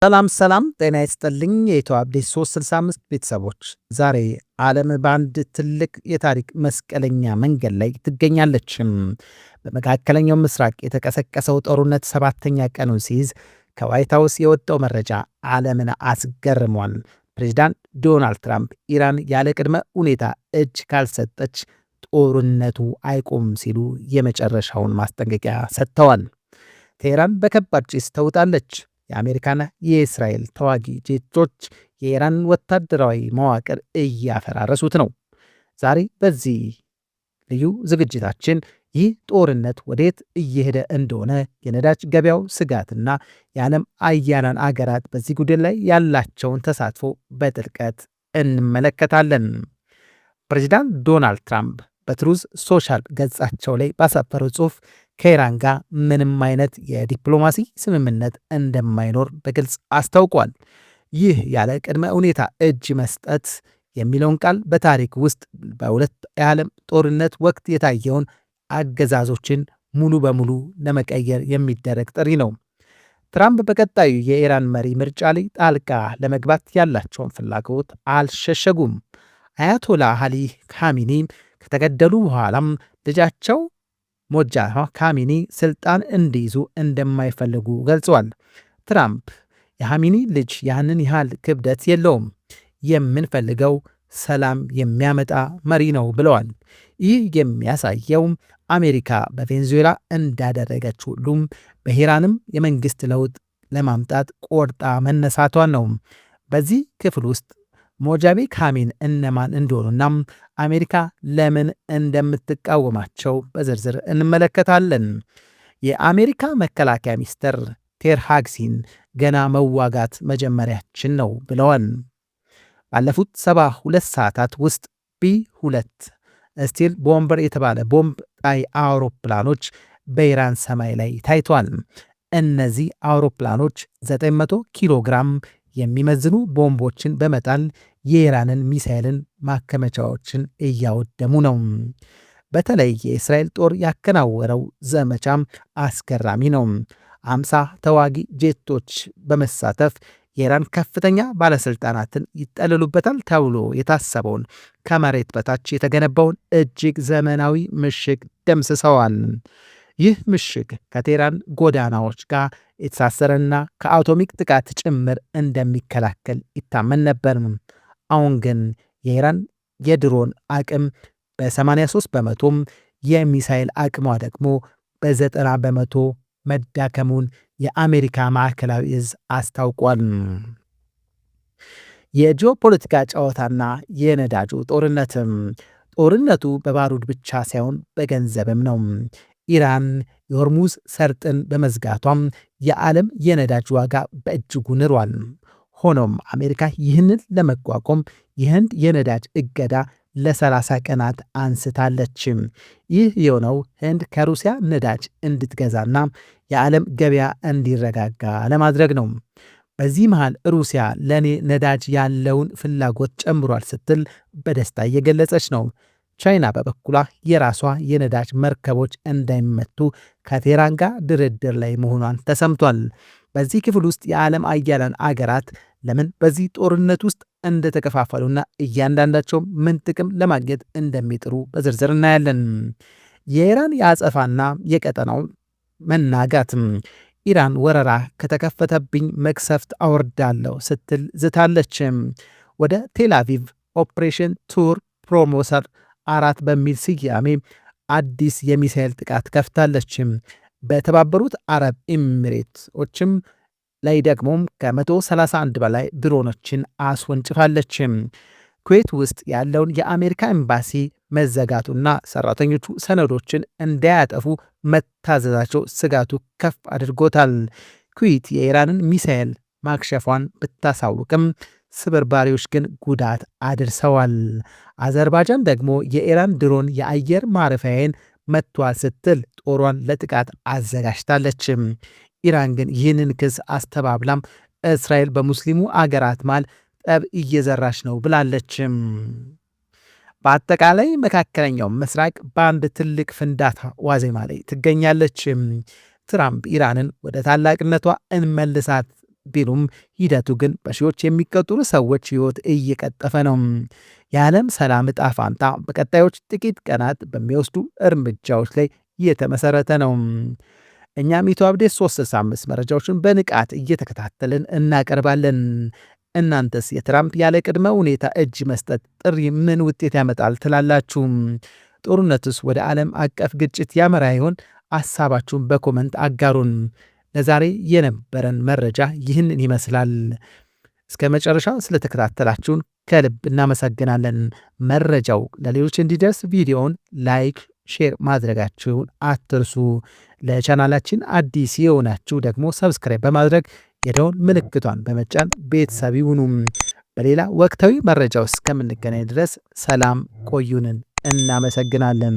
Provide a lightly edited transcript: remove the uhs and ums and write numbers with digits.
ሰላም ጤና ይስጥልኝ የኢትዮ አፕዴት 365 ቤተሰቦች፣ ዛሬ ዓለም በአንድ ትልቅ የታሪክ መስቀለኛ መንገድ ላይ ትገኛለች። በመካከለኛው ምስራቅ የተቀሰቀሰው ጦርነት ሰባተኛ ቀኑን ሲይዝ ከዋይት ሃውስ የወጣው መረጃ ዓለምን አስገርሟል። ፕሬዚዳንት ዶናልድ ትራምፕ ኢራን ያለ ቅድመ ሁኔታ እጅ ካልሰጠች ጦርነቱ አይቆምም ሲሉ የመጨረሻውን ማስጠንቀቂያ ሰጥተዋል። ቴህራን በከባድ ጭስ ተውጣለች። የአሜሪካና የእስራኤል ተዋጊ ጄቶች የኢራን ወታደራዊ መዋቅር እያፈራረሱት ነው። ዛሬ በዚህ ልዩ ዝግጅታችን ይህ ጦርነት ወዴት እየሄደ እንደሆነ፣ የነዳጅ ገበያው ስጋትና የዓለም አያላን አገራት በዚህ ጉዳይ ላይ ያላቸውን ተሳትፎ በጥልቀት እንመለከታለን። ፕሬዚዳንት ዶናልድ ትራምፕ በትሩዝ ሶሻል ገጻቸው ላይ ባሰፈረው ጽሑፍ ከኢራን ጋር ምንም አይነት የዲፕሎማሲ ስምምነት እንደማይኖር በግልጽ አስታውቋል። ይህ ያለ ቅድመ ሁኔታ እጅ መስጠት የሚለውን ቃል በታሪክ ውስጥ በሁለት የዓለም ጦርነት ወቅት የታየውን አገዛዞችን ሙሉ በሙሉ ለመቀየር የሚደረግ ጥሪ ነው። ትራምፕ በቀጣዩ የኢራን መሪ ምርጫ ላይ ጣልቃ ለመግባት ያላቸውን ፍላጎት አልሸሸጉም። አያቶላ አሊ ካሚኒ ከተገደሉ በኋላም ልጃቸው ሞጃ ካሚኒ ስልጣን እንዲይዙ እንደማይፈልጉ ገልጸዋል። ትራምፕ የካሚኒ ልጅ ያንን ያህል ክብደት የለውም፣ የምንፈልገው ሰላም የሚያመጣ መሪ ነው ብለዋል። ይህ የሚያሳየውም አሜሪካ በቬንዙዌላ እንዳደረገች ሁሉም በኢራንም የመንግስት ለውጥ ለማምጣት ቆርጣ መነሳቷን ነው። በዚህ ክፍል ውስጥ ሞጃቤ ካሚን እነማን እንደሆኑና አሜሪካ ለምን እንደምትቃወማቸው በዝርዝር እንመለከታለን። የአሜሪካ መከላከያ ሚኒስትር ፔር ሃግሲን ገና መዋጋት መጀመሪያችን ነው ብለዋል። ባለፉት 72 ሰዓታት ውስጥ ቢ2 ስቲል ቦምበር የተባለ ቦምብ ጣይ አውሮፕላኖች በኢራን ሰማይ ላይ ታይቷል። እነዚህ አውሮፕላኖች 900 ኪሎ ግራም የሚመዝኑ ቦምቦችን በመጣል የኢራንን ሚሳኤልን ማከመቻዎችን እያወደሙ ነው። በተለይ የእስራኤል ጦር ያከናወረው ዘመቻም አስገራሚ ነው። 50 ተዋጊ ጄቶች በመሳተፍ የኢራን ከፍተኛ ባለስልጣናትን ይጠለሉበታል ተብሎ የታሰበውን ከመሬት በታች የተገነባውን እጅግ ዘመናዊ ምሽግ ደምስሰዋል። ይህ ምሽግ ከቴህራን ጎዳናዎች ጋር የተሳሰረና ከአቶሚክ ጥቃት ጭምር እንደሚከላከል ይታመን ነበር። አሁን ግን የኢራን የድሮን አቅም በ83 በመቶም የሚሳኤል አቅሟ ደግሞ በ90 በመቶ መዳከሙን የአሜሪካ ማዕከላዊ እዝ አስታውቋል። የጂኦፖለቲካ ጨዋታና የነዳጁ ጦርነቱ በባሩድ ብቻ ሳይሆን በገንዘብም ነው። ኢራን የሆርሙዝ ሰርጥን በመዝጋቷም የዓለም የነዳጅ ዋጋ በእጅጉ ንሯል። ሆኖም አሜሪካ ይህንን ለመቋቋም የህንድ የነዳጅ እገዳ ለ30 ቀናት አንስታለች። ይህ የሆነው ህንድ ከሩሲያ ነዳጅ እንድትገዛና የዓለም ገበያ እንዲረጋጋ ለማድረግ ነው። በዚህ መሃል ሩሲያ ለኔ ነዳጅ ያለውን ፍላጎት ጨምሯል ስትል በደስታ እየገለጸች ነው። ቻይና በበኩሏ የራሷ የነዳጅ መርከቦች እንዳይመቱ ከቴህራን ጋር ድርድር ላይ መሆኗን ተሰምቷል። በዚህ ክፍል ውስጥ የዓለም አያላን አገራት ለምን በዚህ ጦርነት ውስጥ እንደተከፋፈሉና እያንዳንዳቸው ምን ጥቅም ለማግኘት እንደሚጥሩ በዝርዝር እናያለን። የኢራን የአጸፋና የቀጠናው መናጋትም ኢራን ወረራ ከተከፈተብኝ መቅሰፍት አወርዳለሁ ስትል ዝታለች። ወደ ቴል አቪቭ ኦፕሬሽን ቱር ፕሮሞሰር 4 በሚል ስያሜ አዲስ የሚሳኤል ጥቃት ከፍታለች። በተባበሩት አረብ ኤሚሬቶችም ላይ ደግሞም ከ131 በላይ ድሮኖችን አስወንጭፋለች። ኩዌት ውስጥ ያለውን የአሜሪካ ኤምባሲ መዘጋቱና ሰራተኞቹ ሰነዶችን እንዳያጠፉ መታዘዛቸው ስጋቱ ከፍ አድርጎታል። ኩዌት የኢራንን ሚሳኤል ማክሸፏን ብታሳውቅም ስብርባሪዎች ግን ጉዳት አድርሰዋል። አዘርባይጃን ደግሞ የኢራን ድሮን የአየር ማረፊያዬን መጥቷል ስትል ጦሯን ለጥቃት አዘጋጅታለች። ኢራን ግን ይህንን ክስ አስተባብላም እስራኤል በሙስሊሙ አገራት መሃል ጠብ እየዘራች ነው ብላለች። በአጠቃላይ መካከለኛው ምስራቅ በአንድ ትልቅ ፍንዳታ ዋዜማ ላይ ትገኛለች። ትራምፕ ኢራንን ወደ ታላቅነቷ እንመልሳት ቢሉም ሂደቱ ግን በሺዎች የሚቆጠሩ ሰዎች ሕይወት እየቀጠፈ ነው። የዓለም ሰላም ዕጣ ፈንታ በቀጣዮች ጥቂት ቀናት በሚወስዱ እርምጃዎች ላይ የተመሰረተ ነው። እኛም ኢትዮ አፕዴት 365 መረጃዎችን በንቃት እየተከታተልን እናቀርባለን። እናንተስ የትራምፕ ያለ ቅድመ ሁኔታ እጅ መስጠት ጥሪ ምን ውጤት ያመጣል ትላላችሁ? ጦርነቱስ ወደ ዓለም አቀፍ ግጭት ያመራ ይሆን? ሐሳባችሁን በኮመንት አጋሩን። ለዛሬ የነበረን መረጃ ይህንን ይመስላል። እስከ መጨረሻው ስለተከታተላችሁን ከልብ እናመሰግናለን። መረጃው ለሌሎች እንዲደርስ ቪዲዮውን ላይክ፣ ሼር ማድረጋችሁን አትርሱ። ለቻናላችን አዲስ የሆናችሁ ደግሞ ሰብስክራይብ በማድረግ የደወል ምልክቷን በመጫን ቤተሰብ ይሁኑ። በሌላ ወቅታዊ መረጃ ውስጥ እስከምንገናኝ ድረስ ሰላም ቆዩንን። እናመሰግናለን።